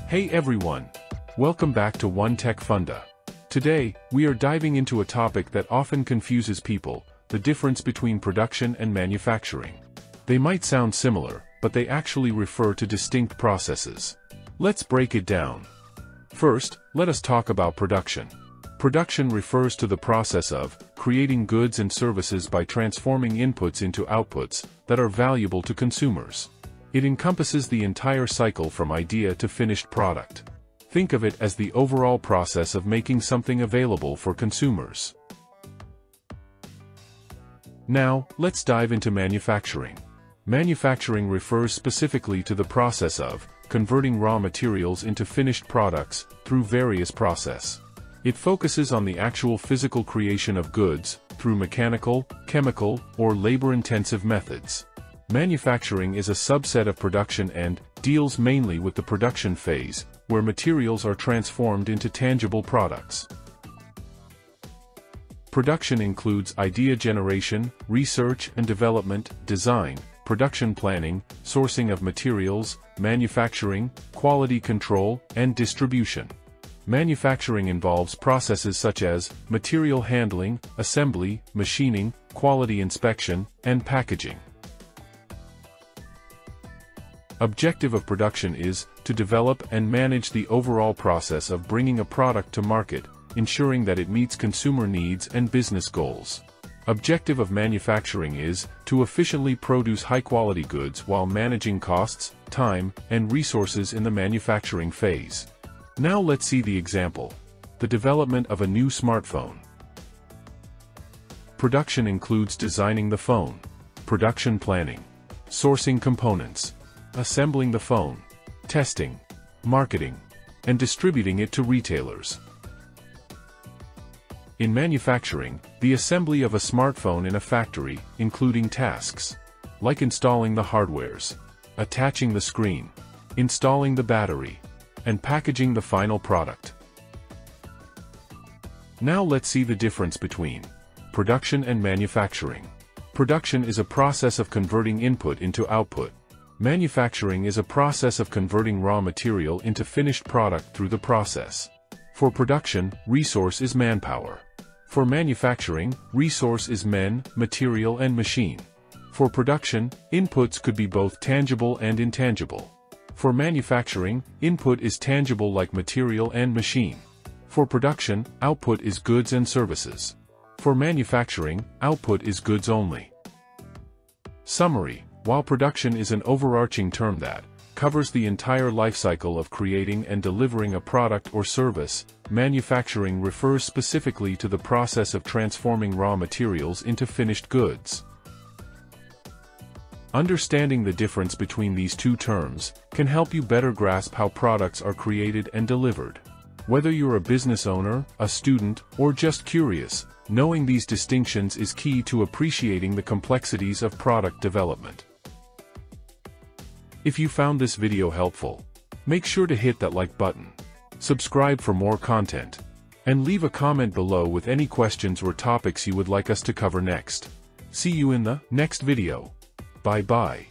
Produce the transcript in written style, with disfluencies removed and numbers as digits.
Hey everyone! Welcome back to One Tech Funda. Today, we are diving into a topic that often confuses people, the difference between production and manufacturing. They might sound similar, but they actually refer to distinct processes. Let's break it down. First, let us talk about production. Production refers to the process of creating goods and services by transforming inputs into outputs that are valuable to consumers. It encompasses the entire cycle from idea to finished product. Think of it as the overall process of making something available for consumers. Now, let's dive into manufacturing. Manufacturing refers specifically to the process of converting raw materials into finished products through various processes. It focuses on the actual physical creation of goods through mechanical, chemical, or labor-intensive methods. Manufacturing is a subset of production and deals mainly with the production phase, where materials are transformed into tangible products. Production includes idea generation, research and development, design, production planning, sourcing of materials, manufacturing, quality control, and distribution. Manufacturing involves processes such as material handling, assembly, machining, quality inspection, and packaging. Objective of production is to develop and manage the overall process of bringing a product to market, ensuring that it meets consumer needs and business goals. Objective of manufacturing is to efficiently produce high-quality goods while managing costs, time, and resources in the manufacturing phase. Now let's see the example. The development of a new smartphone. Production includes designing the phone, production planning, sourcing components, assembling the phone, testing, marketing, and distributing it to retailers. In manufacturing, the assembly of a smartphone in a factory, including tasks like installing the hardwares, attaching the screen, installing the battery, and packaging the final product. Now let's see the difference between production and manufacturing. Production is a process of converting input into output. Manufacturing is a process of converting raw material into finished product through the process. For production, resource is manpower. For manufacturing, resource is men, material and machine. For production, inputs could be both tangible and intangible. For manufacturing, input is tangible like material and machine. For production, output is goods and services. For manufacturing, output is goods only. Summary: while production is an overarching term that covers the entire life cycle of creating and delivering a product or service, manufacturing refers specifically to the process of transforming raw materials into finished goods. Understanding the difference between these two terms can help you better grasp how products are created and delivered. Whether you're a business owner, a student, or just curious, knowing these distinctions is key to appreciating the complexities of product development. If you found this video helpful, make sure to hit that like button, subscribe for more content, and leave a comment below with any questions or topics you would like us to cover next. See you in the next video. Bye-bye.